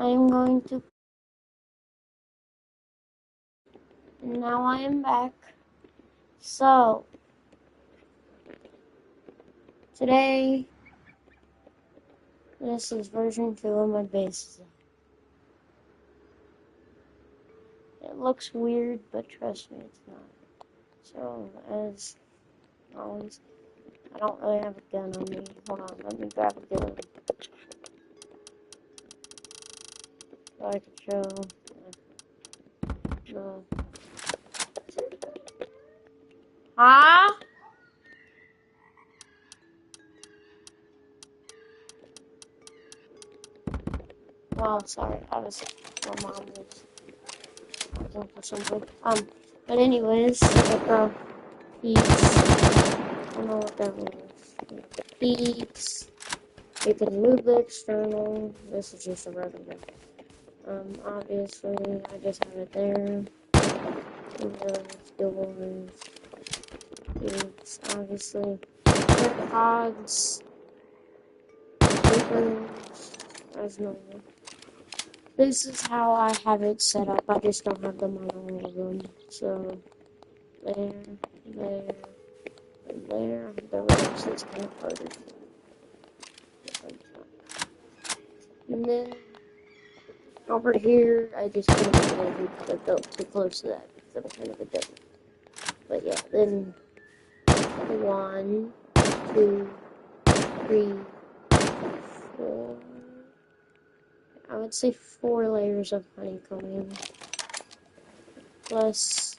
I'm going to. Now I am back. So, today, this is version 2 of my base. It looks weird, but trust me, it's not. So, as always, I don't really have a gun on me. Hold on, let me grab a gun. So I can show the. Huh? Well, sorry, my mom was looking for something. But anyways, peeps. I don't know what that means. Peeps. You can move the external. This is just a regular. Obviously, I just have it there. Windows, doors, peeps, obviously. AirPods, papers, as normal. This is how I have it set up. I just don't have them on all of them. So, there, there, and there. The rest is kind of harder. And then, over here, I just kind of put it because I felt too close to that because I'm kind of a devil. But yeah, then 1, 2, 3, 4. I would say 4 layers of honeycombing. Plus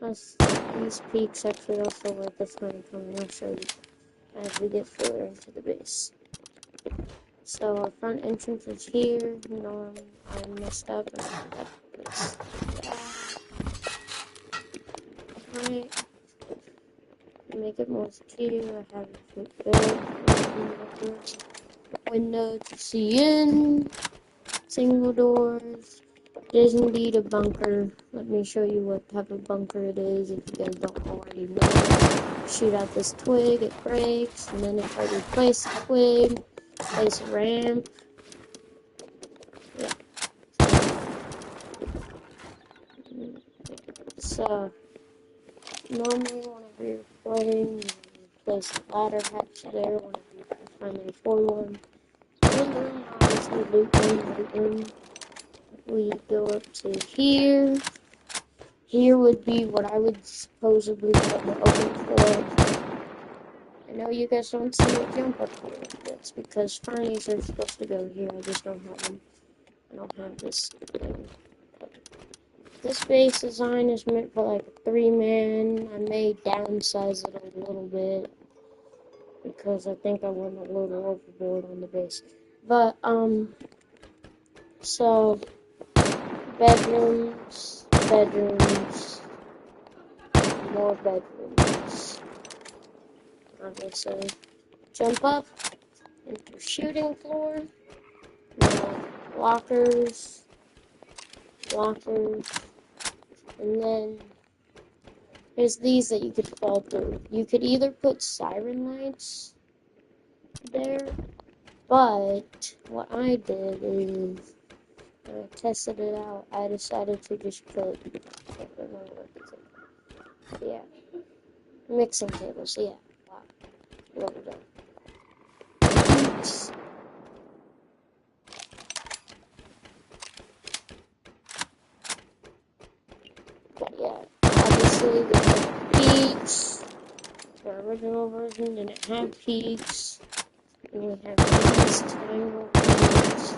these peaks actually also work as honeycombing. I'll show you as we get further into the base. So our front entrance is here. You know, I messed up and I this. Right. Make it more secure. I have a bed, window to see in, single doors. It is indeed a bunker. Let me show you what type of bunker it is if you guys don't already know. Shoot out this twig, it breaks, and then if I replace the twig, place a ramp. Yeah. So, normally whenever you're flooding, you place a ladder hatch there whenever you finally afford one. And then obviously loot room. We go up to here. Here would be what I would supposedly call the open floor. I know you guys don't see it jump up here. That's because Fernies are supposed to go here. I just don't have them. I don't have this thing. This base design is meant for like a 3-man. I may downsize it a little bit because I think I went a little overboard on the base. But, so bedrooms, more bedrooms. Obviously, jump up into shooting floor. Lockers, and then there's these that you could fall through. You could either put siren lights there, but what I did is I tested it out. I decided to just put, I can't remember what it's called. Yeah, mixing tables. Yeah, wow, well done. But yeah, obviously we have peaks. The original version didn't have peaks. And we have these triangle peaks.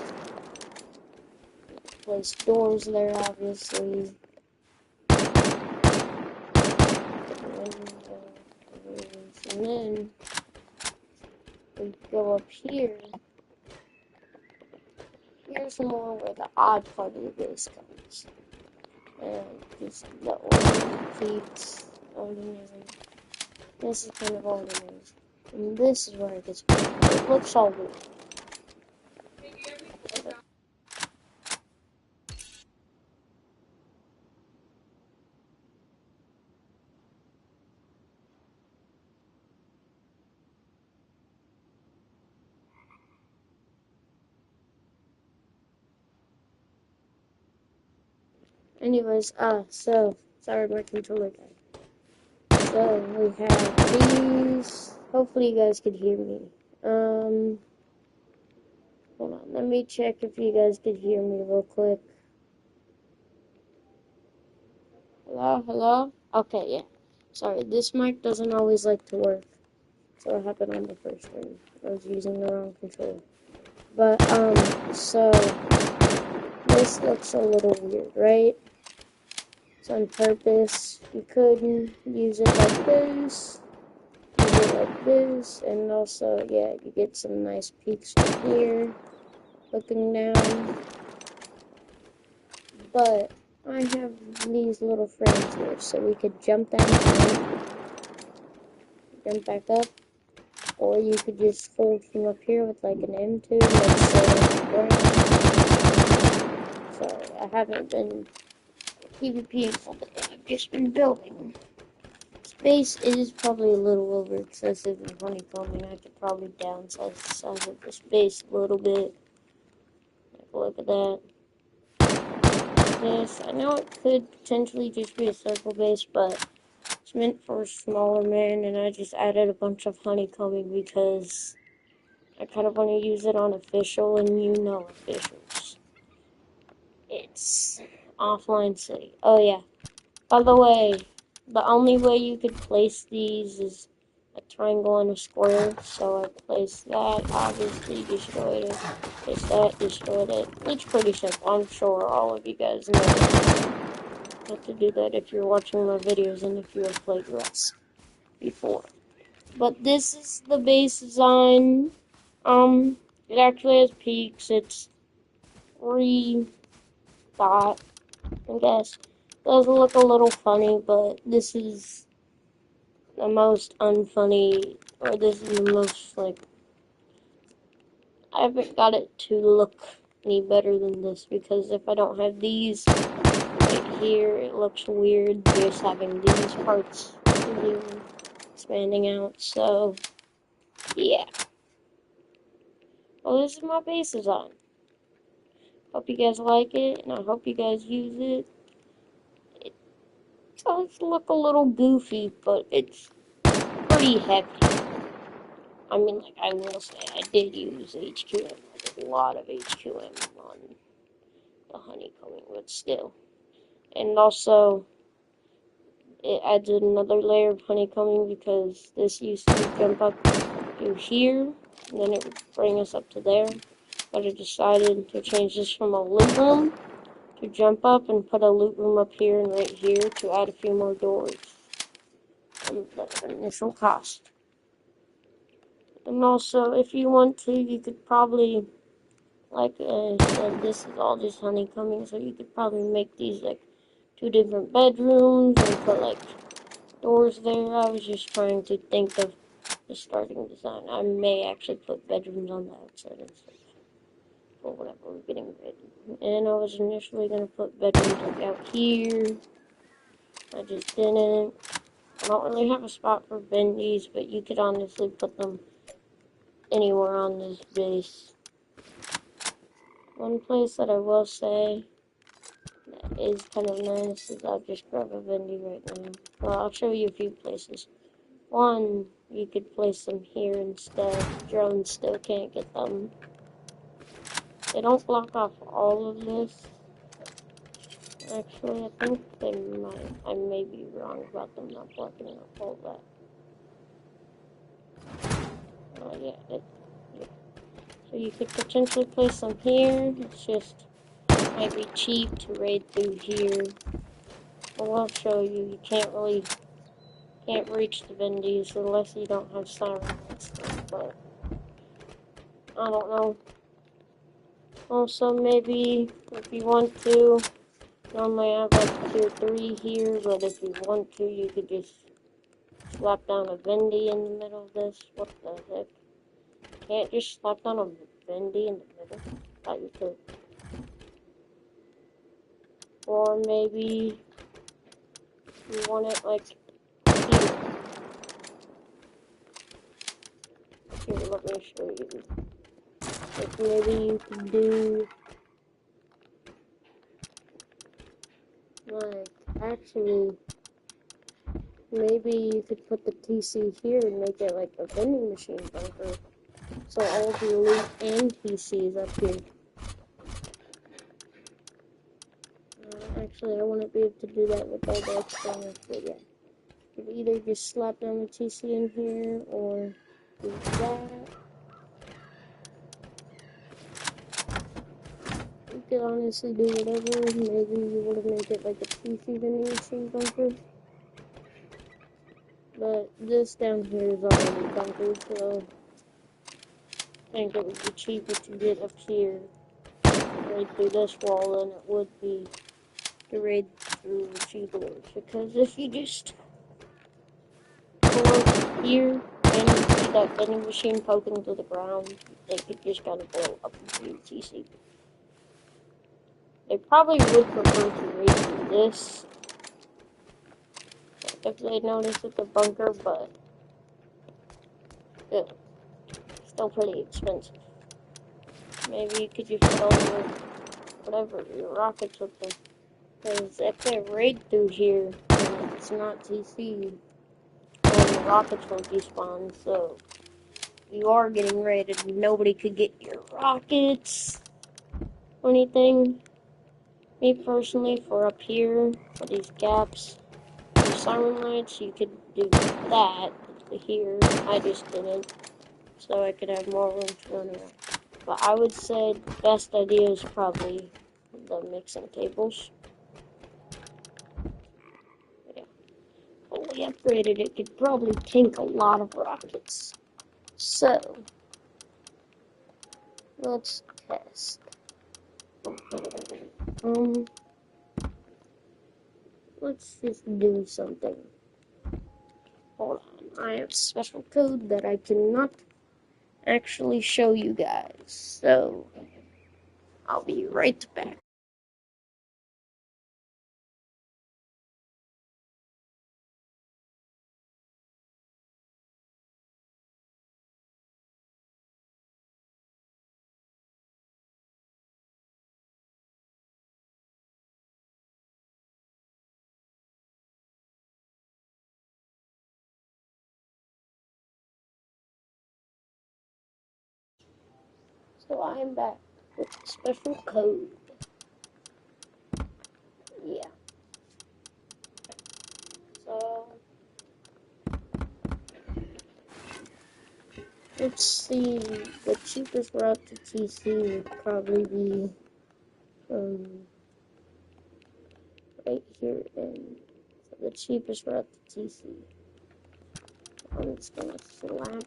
Place doors there, obviously. And then we go up here. Here's more where the odd part of the base comes. And just the ordinary peaks, ordinary. This is kind of ordinary. And this is where it gets better. It looks all weird. Anyways, so sorry my controller died. So we have these. Hopefully you guys could hear me. Hold on, let me check if you guys could hear me real quick. Hello, hello? Okay, yeah. Sorry, this mic doesn't always like to work. So it happened on the first one. I was using the wrong controller. But, so this looks a little weird, right? It's on purpose. You could use it like this, use it like this, and also, yeah, you get some nice peaks from here, looking down. But I have these little frames here, so we could jump down, jump back up, or you could just hold from up here with like an M2, like so sorry, I haven't been PvPing all day, I've just been building. Space is probably a little over excessive in honeycombing. I could probably downsize the size of the space a little bit. Look at that. This, I know it could potentially just be a circle base, but it's meant for a smaller man, and I just added a bunch of honeycombing because I kind of want to use it on official, and you know officials. It's offline city. Oh yeah. By the way, the only way you could place these is a triangle and a square. So I placed that, obviously destroyed it. Placed that, destroyed it. It's pretty simple. I'm sure all of you guys know how to do that if you're watching my videos and if you have played Rust before. But this is the base design. It actually has peaks. It's 3 dot, I guess. Does look a little funny, but this is the most unfunny, or this is the most, like, I haven't got it to look any better than this, because if I don't have these right here, it looks weird just having these parts here expanding out, so, yeah. Well, this is my base design. Hope you guys like it, and I hope you guys use it. It does look a little goofy, but it's pretty heavy. I mean, like, I will say, I did use HQM, like, a lot of HQM on the honeycombing, but still. And also, it adds another layer of honeycombing because this used to jump up to here, and then it would bring us up to there. But I decided to change this from a loot room to jump up and put a loot room up here and right here to add a few more doors. And the initial cost. And also, if you want to, you could probably, like I said, this is all just honeycombing, so you could probably make these like 2 different bedrooms and put like doors there. I was just trying to think of the starting design. I may actually put bedrooms on the outside and stuff, or whatever, we're getting ready. And I was initially going to put bedrooms like out here. I just didn't. I don't really have a spot for bendies, but you could honestly put them anywhere on this base. One place that I will say that is kind of nice is I'll just grab a bendy right now. Well, I'll show you a few places. One, you could place them here instead. Drones still can't get them. They don't block off all of this. Actually, I think they might. I may be wrong about them not blocking off all that. Oh, yeah. So you could potentially place them here. It's just might be cheap to raid through here. Well, I'll show you. You can't reach the bendies unless you don't have siren and stuff, but I don't know. Also, maybe if you want to, normally I have like tier 3 here, but if you want to, you could just slap down a bendy in the middle of this. What the heck? Can't just slap down a bendy in the middle? Thought you could. Or maybe you want it like here. Here, let me show you. Like maybe you could do Actually, maybe you could put the TC here and make it like a vending machine bunker. So all of your loot and TC is up here. Actually, I wouldn't be able to do that with all the externals, but yeah. You could either just slap down the TC in here, or do that. You could honestly do whatever. Maybe you want to make it like a TC vending machine bunker. But this down here is already bunkered, so I think it would be cheaper to get up here, raid through this wall, than it would be to raid through the G-doors. Because if you just go over here and you see that vending machine poking to the ground, they could just kind of blow up into your TC. They probably would prefer to raid through this if they notice it's a bunker, but it's still pretty expensive. Maybe you could just fill your whatever, your rockets with them. Because if they raid through here and it's not TC, then the rockets won't despawn, so you are getting raided and nobody could get your rockets or anything. Me personally, for up here, for these gaps, the siren lights, you could do that here. I just didn't, so I could have more room to run around. But I would say the best idea is probably the mixing tables. Yeah. Fully upgraded, it could probably tank a lot of rockets. So, let's test. Let's just do something. Hold on, I have a special code that I cannot actually show you guys, so I'll be right back. So I'm back with the special code. Yeah. So let's see. The cheapest route to TC would probably be right here, and so the cheapest route to TC. I'm just gonna slap.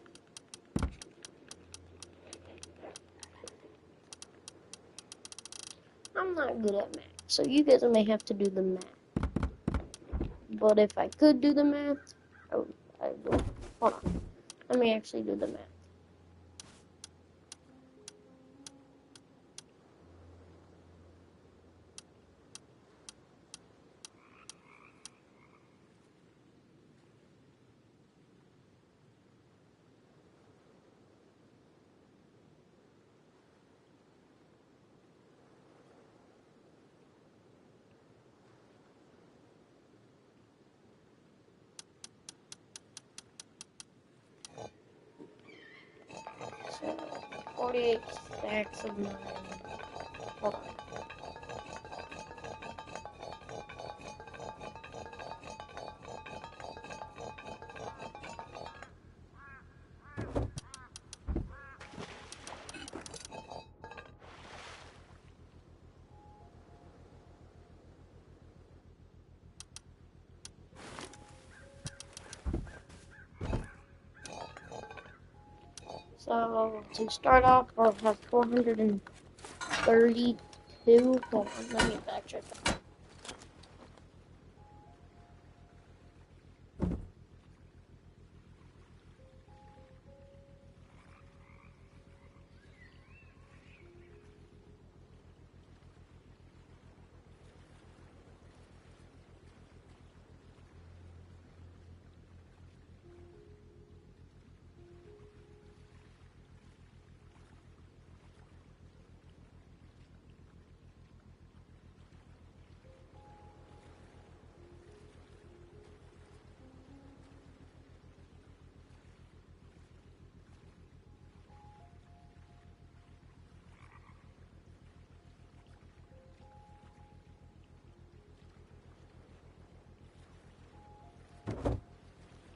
I'm not good at math, so you guys may have to do the math. But if I could do the math, I would. Hold on. Let me actually do the math. So, 48 stacks of 9. Hold on. So, to start off, I'll have 432. Hold on, let me backtrack.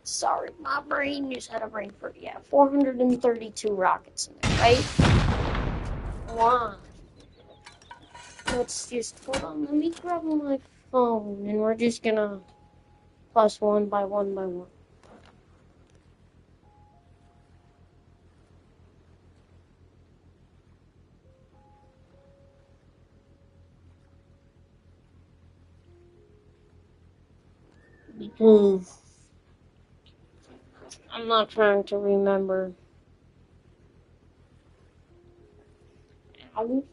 Sorry, my brain just had a brain fart. Yeah, 432 rockets in there, right? One. Let's just, hold on, let me grab my phone, and we're just gonna plus one by one by one. Because I'm not trying to remember. Ow.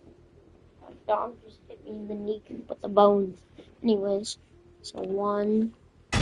My dog just hit me in the knee with the bones. Anyways, so 1, 2,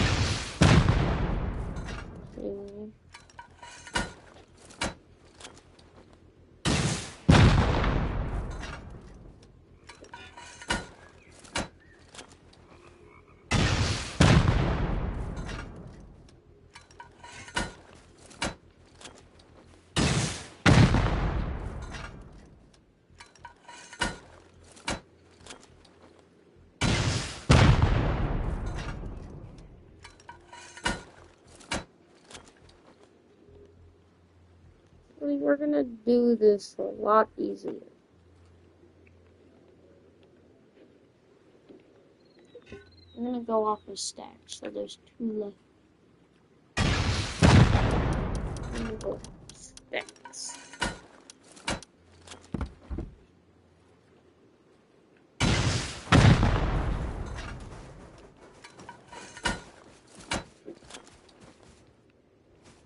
we're gonna do this a lot easier. I'm gonna go off a stack, so there's 2 left. I'm gonna go off stacks.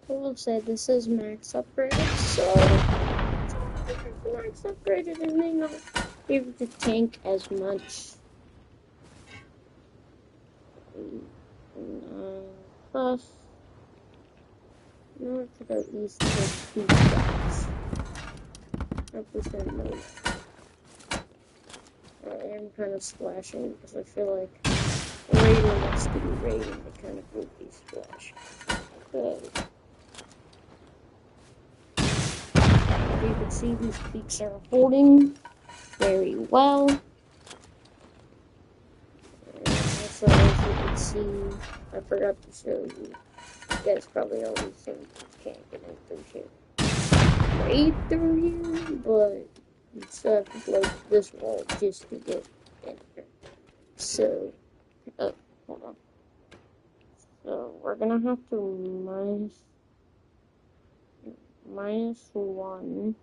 I will say this is max upgraded, so max upgraded, it may not be able to tank as much. 9 plus. North to go east to 2 stacks. 100% no. I am kind of splashing because I feel like Raiden wants to be Raiden, the kind of goofy splash. But you can see these peaks are holding very well. And also, as you can see, I forgot to show you. You guys probably always think you can't get in through here. Right through here, but you still have to blow this wall just to get in here. So, hold on. So, we're gonna have to minus 1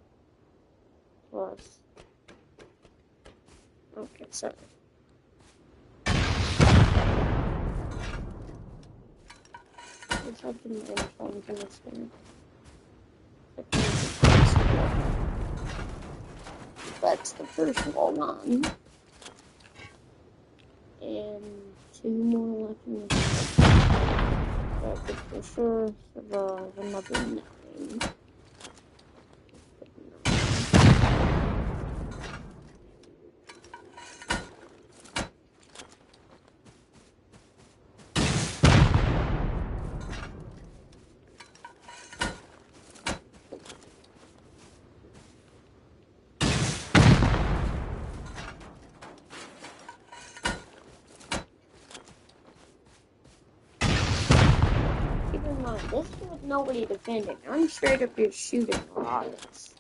plus. Okay, sorry. Let's have to minus 1 to this one. That's the first wall on. And 2 more left in this one. That could for sure survive another 9. This is with nobody defending. I'm straight up just shooting rockets.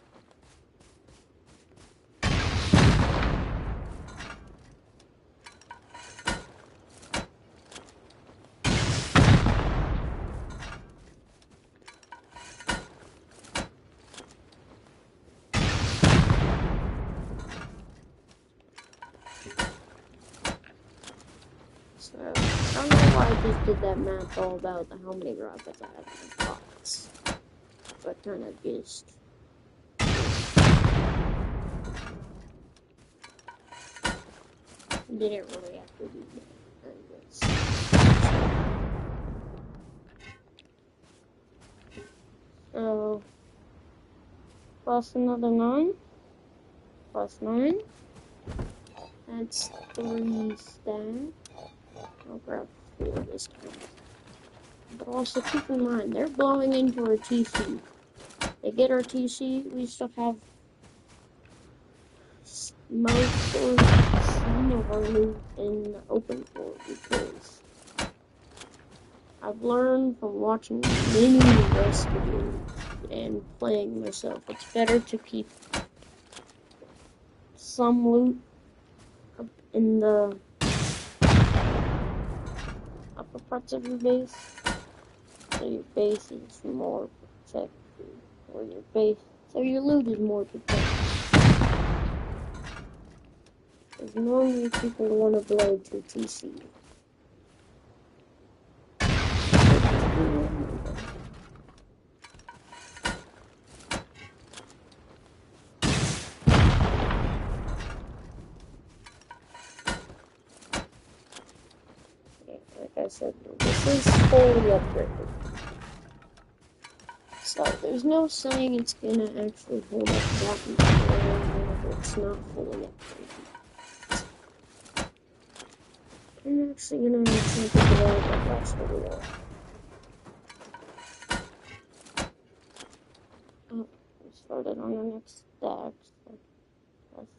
So, I don't know why I just did that math all about how many rockets I have in the box. But kind of just... didn't really have to do that. So, plus another 9. Plus 9. That's 3 stacks. I'll grab 4 this time. But also keep in mind, they're blowing into our TC. They get our TC, we still have most or some of our loot in the open floor because I've learned from watching many Rust videos and playing myself. It's better to keep some loot up in the upper parts of your base, so your base is more protected, so your loot is more protected. Because normally people want to blow to TC. Like I said, this is fully upgraded. So there's no saying it's gonna actually hold up that much longer whenever it's not fully upgraded. I'm actually gonna attempt to blow that last video. Oh, we started on the next stack, so that's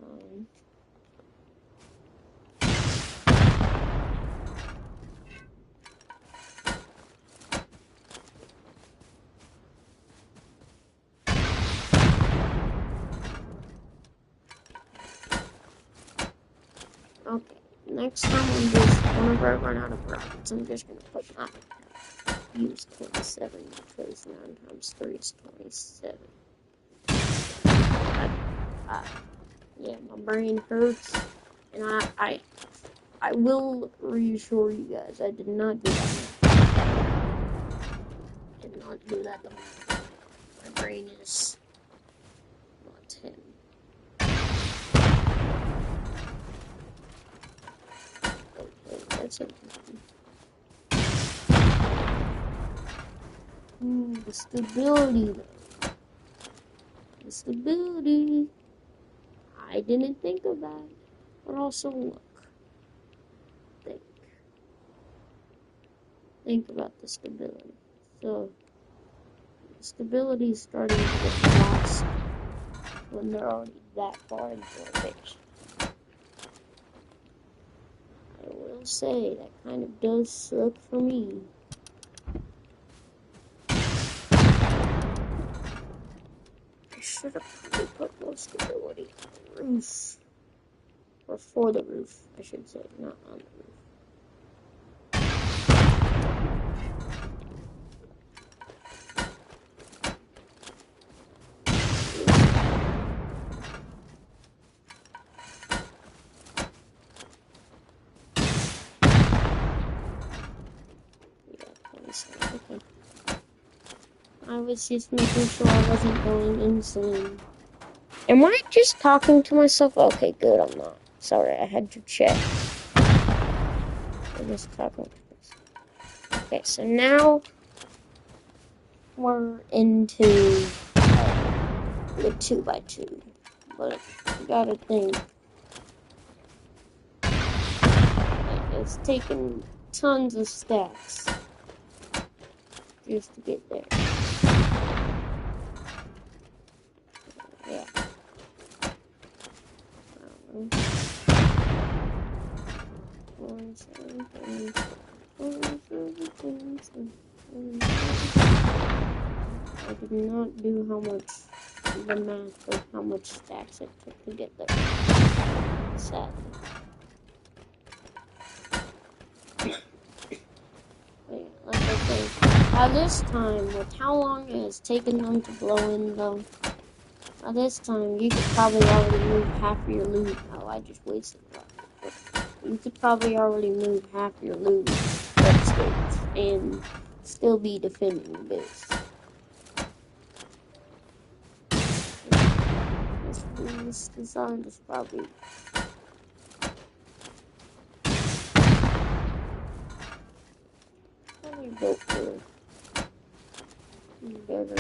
9. Okay, next time whenever I run out of rockets, I'm just gonna put use 27 because 9 times 3 is 27. Yeah, my brain hurts, and I will reassure you guys, I did not do that. Did not do that. My brain is not 10. Okay, that's it. The stability, though. The stability. I didn't think of that. But also, look. Think about the stability. So, the stability is starting to get lost when they're already that far into a base. I will say, that kind of does suck for me. I should have probably put more stability on the roof. Or for the roof, I should say, not on the roof. Okay. I was just making sure I wasn't going insane. Am I just talking to myself? Okay, good, I'm not. Sorry, I had to check. I'm just talking to myself. Okay, so now we're into the 2x2. But you gotta think. It's taken tons of stacks just to get there. Yeah. I did not do the math of how much stacks it took to get there. Sadly. Wait, like I said, by this time, with how long it has taken them to blow in, though, by this time, you could probably already move half of your loot. Oh, I just wasted a rocket. You could probably already move half your loot upstairs and still be defending the base. This design is probably built for better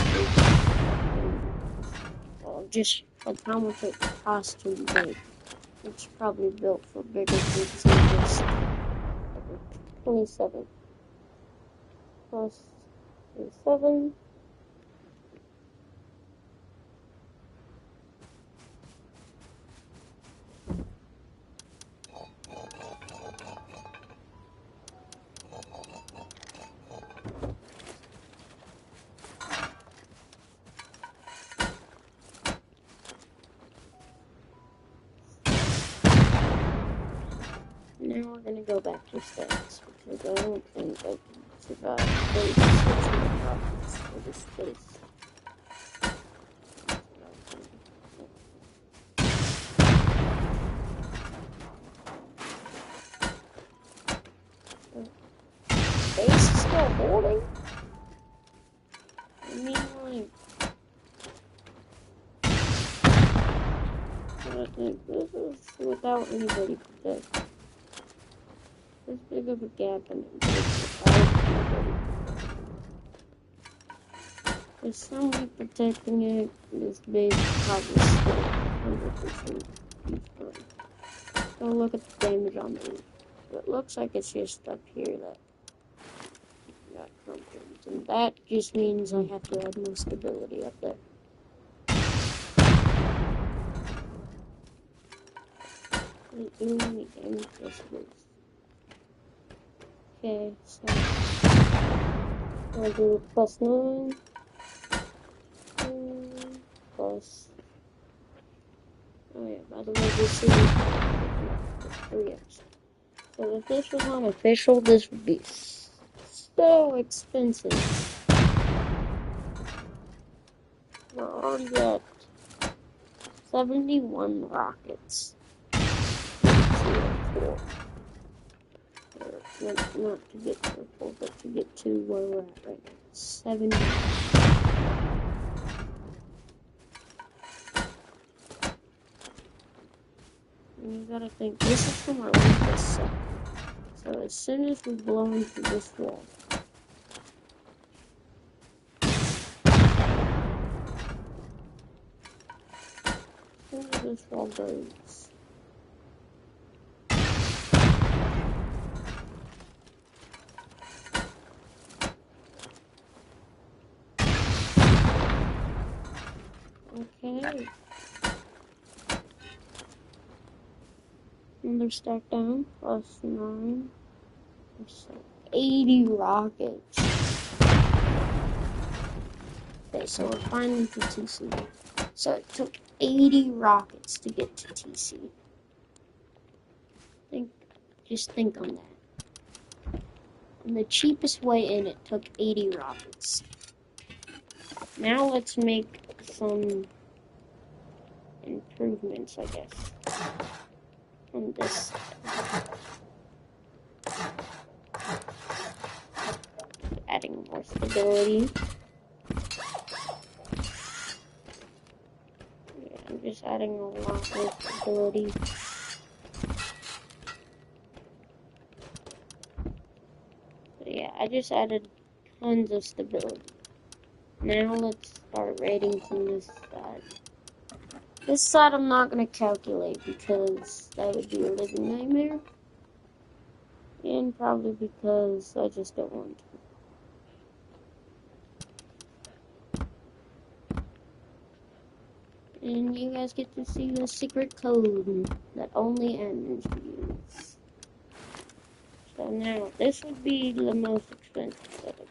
just like how much it costs to make. It's probably built for bigger groups than just 27 plus 27. Now we're gonna go back to stats because I don't think I can survive 36 more rockets for this space. Base is still holding? I mean, like, I think this is without anybody protecting. This big of a gap and it breaks without anybody. There's somebody protecting it. This base is probably still 100% destroyed. So look at the damage on the roof. It looks like it's just up here that got crumpled. And that just means I have to add more stability up there. Is it doing any damage? Yes, it is. Okay, so I'll do +9. Plus. Oh yeah, by the way, this is 3x. So if this was unofficial, this would be so expensive. We're already at 71 rockets. 0, 4. Not to get purple, but to get to where we're at right now. 70. And you gotta think, this is from our weakest side. So as soon as we blow into this wall, as soon as this wall goes, okay. Another stack down, +9. So 80 rockets. Okay, so we're finally to TC. So it took 80 rockets to get to TC. Just think on that. And the cheapest way in, it took 80 rockets. Now let's make some improvements, I guess, on this side. Adding more stability. Yeah, I'm just adding a lot more stability. But yeah, I just added tons of stability. Now let's start raiding from this side. This side I'm not going to calculate because that would be a living nightmare. And probably because I just don't want to. And you guys get to see the secret code that only admins use. So now, this would be the most expensive setup.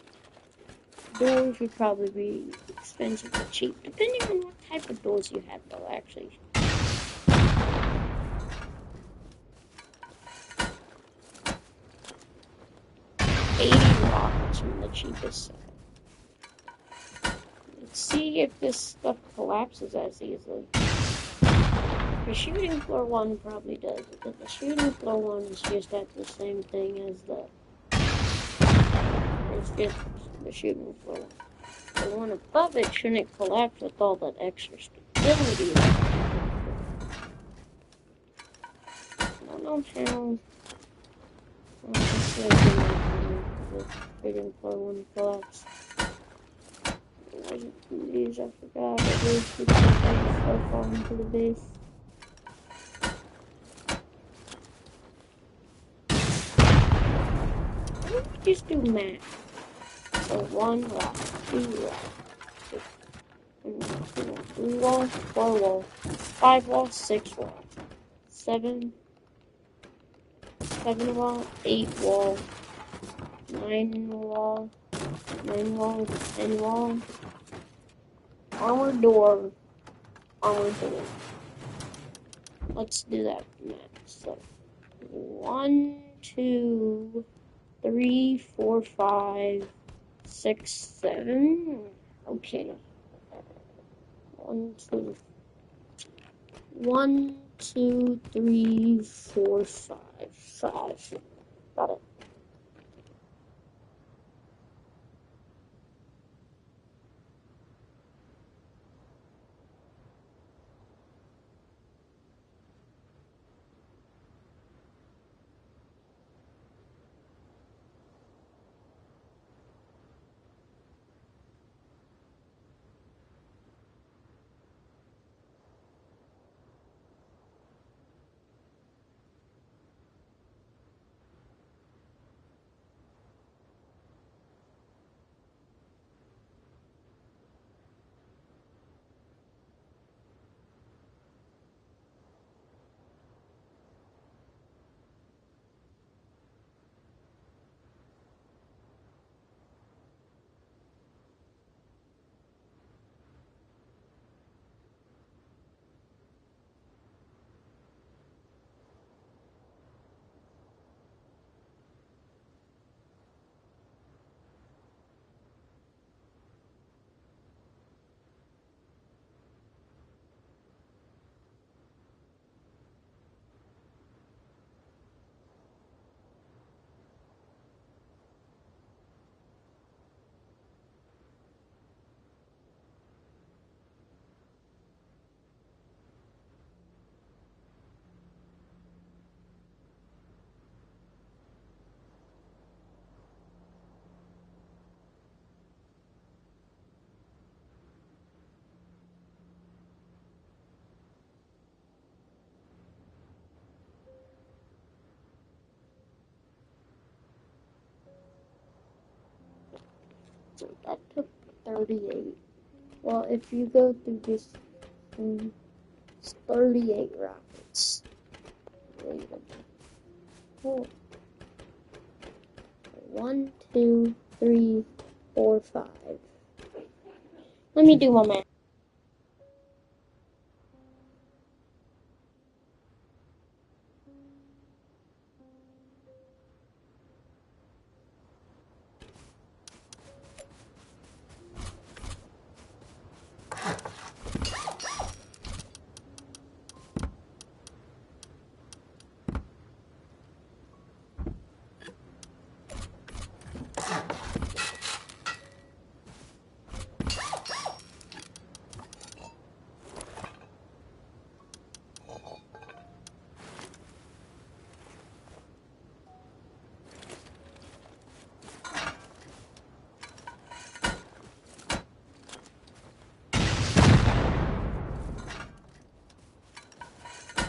Doors would probably be expensive or cheap, depending on what type of doors you have, though, actually. $80 from the cheapest side. Let's see if this stuff collapses as easily. The shooting floor one probably does, because the shooting floor one is just at the same thing as the. It's just the shooting floor one. The one above it shouldn't collapse with all that extra stability. I don't know how. The shooting floor one collapsed. It wasn't from these, I forgot. It was because I just fell falling into the base. Just do math. So 1 wall, 2 walls, 3 walls, 4 walls, 5 walls, 6 walls, 7 walls, 8 walls, 9 walls, 9 walls, 10 walls, armored door, armored door. Let's do that math. So 1, 2, 3, 4, 5, 6, 7. Okay. 1, 2, 1, 2, 3, 4, 5. 5. Got it. So that took 38. Well, if you go through this, it's 38 rockets. Wait a minute. Oh. 1, 2, 3, 4, 5. Let me do my math.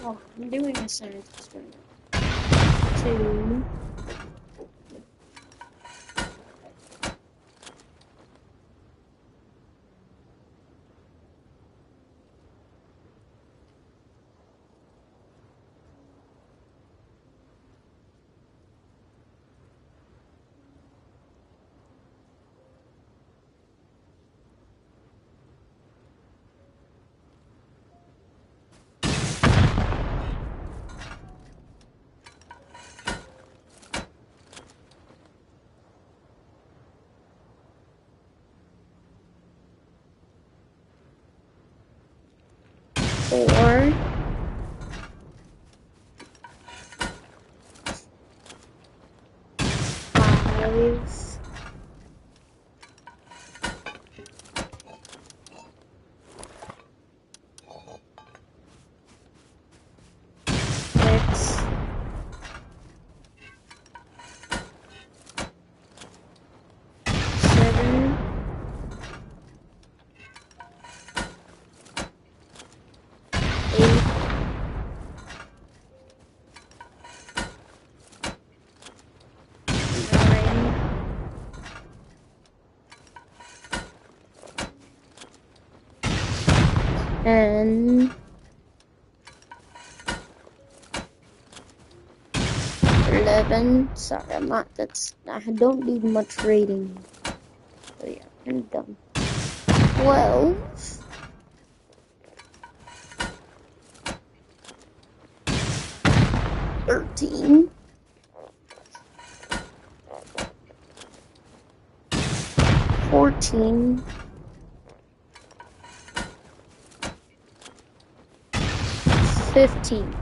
Oh, I'm doing a science experiment. 2, 4, 5, 6, 7, 8, 9, and 11. Sorry, I don't do much rating. So yeah, I'm done. 12. 13, 14, 15.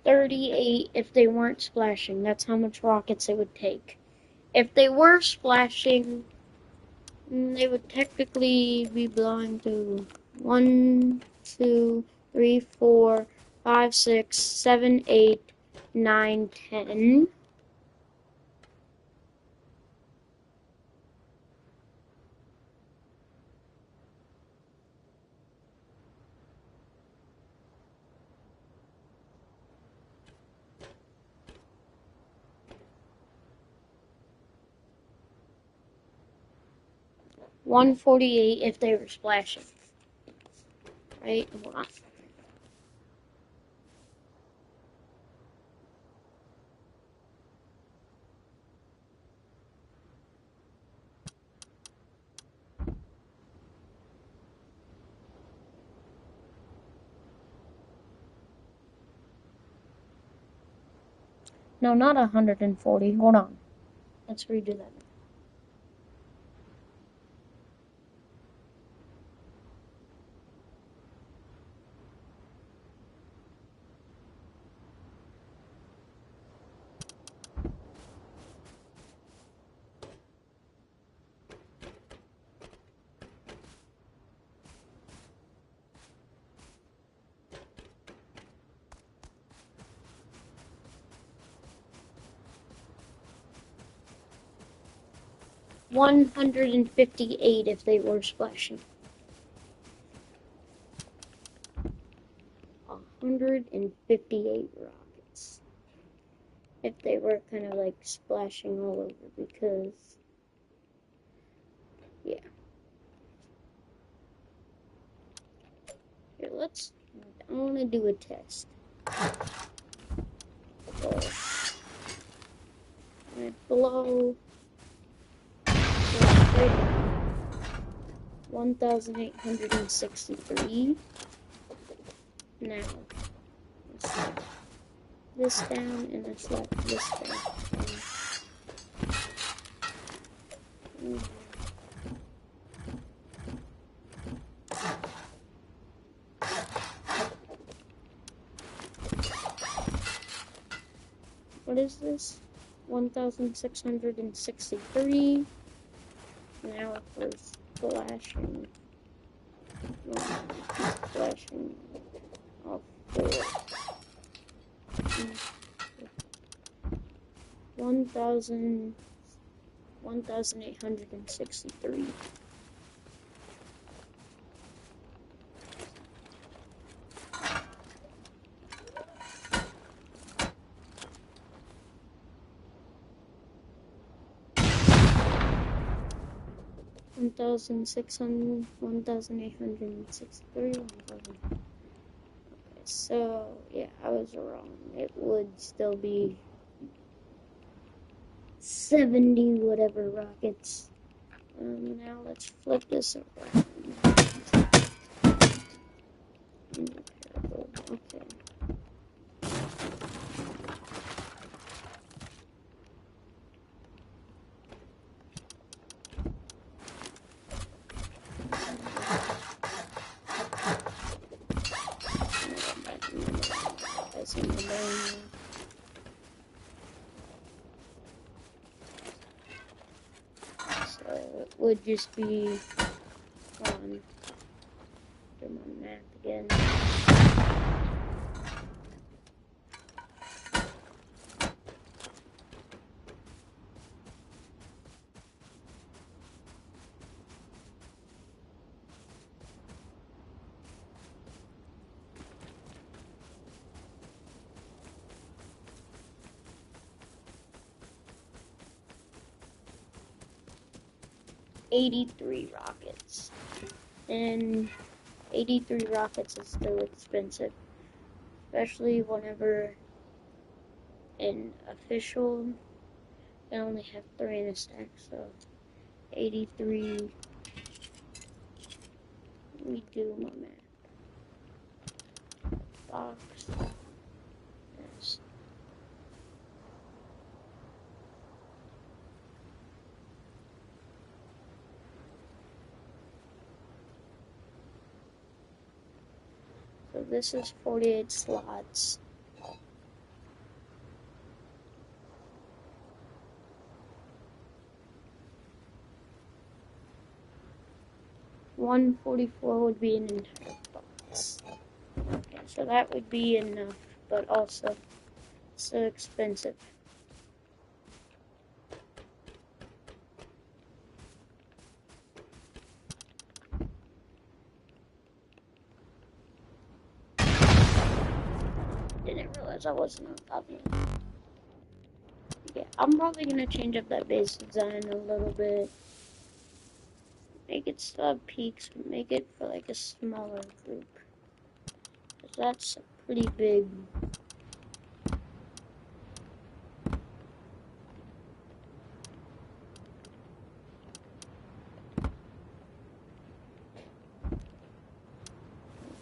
$38 if they weren't splashing. That's how much rockets it would take. If they were splashing, they would technically be blowing to 1, 2, 3, 4, 5, 6, 7, 8, 9, 10. $148 if they were splashing. Right? Hold on. No, not 140. Hold on. Let's redo that. $158 if they were splashing. 158 rockets. If they were kind of like splashing all over, because, yeah. Here, I want to do a test. So, I blow 1,863. Now, let's slap this down and I slap this down. What is this? 1,663. Now for splashing. Splashing off 1,863. One thousand 1,863. Okay, so yeah, I was wrong. It would still be 70 whatever rockets. Now let's flip this around. Okay. So it would just be on. on math again. $83 rockets. And 83 rockets is still expensive, especially whenever an official can only have 3 in a stack. So 83. Let me do my math. Box. Yes. So this is 48 slots. $144 would be an entire box. Okay, so that would be enough, but also so expensive. Didn't realize I wasn't on top of it. Yeah, I'm probably gonna change up that base design a little bit. Make it still have peaks, but make it for like a smaller group. Cause that's pretty big.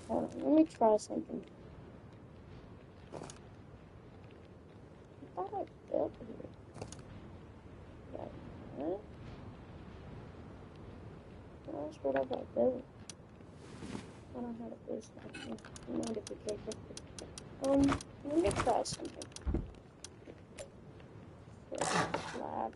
Hold on, let me try something. I thought I built it. What? What else would I have built? I don't have a base notification. Let me try something. Lab.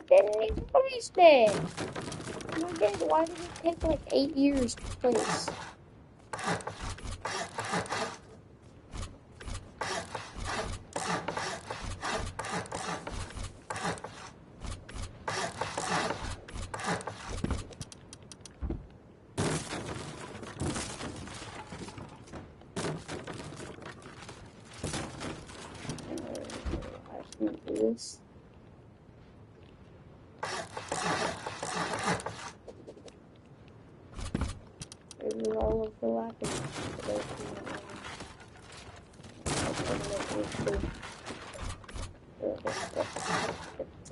I didn't even place that. I did. Why did it take like 8 years to place? I shouldn't do this. They're all overlapping.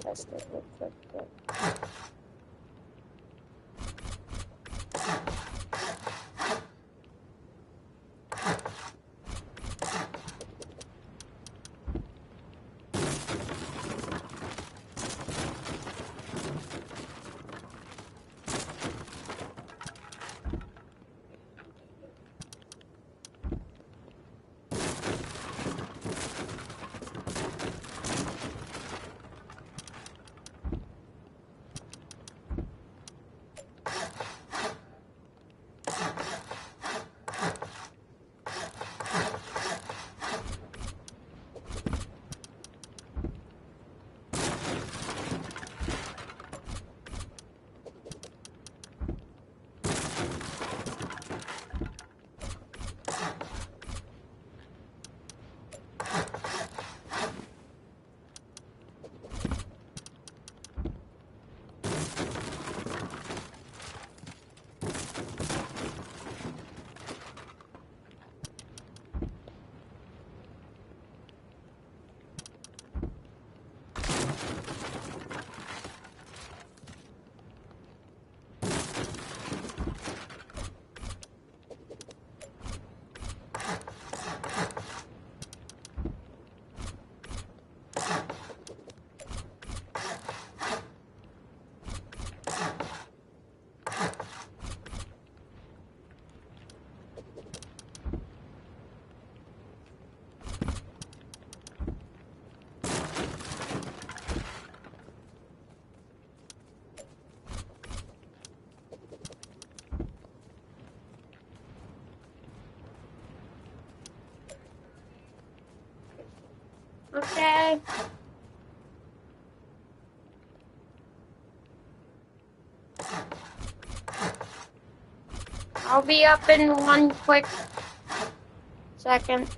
Test it real quick. Okay. I'll be up in one quick second.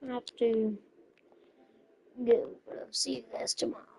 I have to go, but I'll see you guys tomorrow.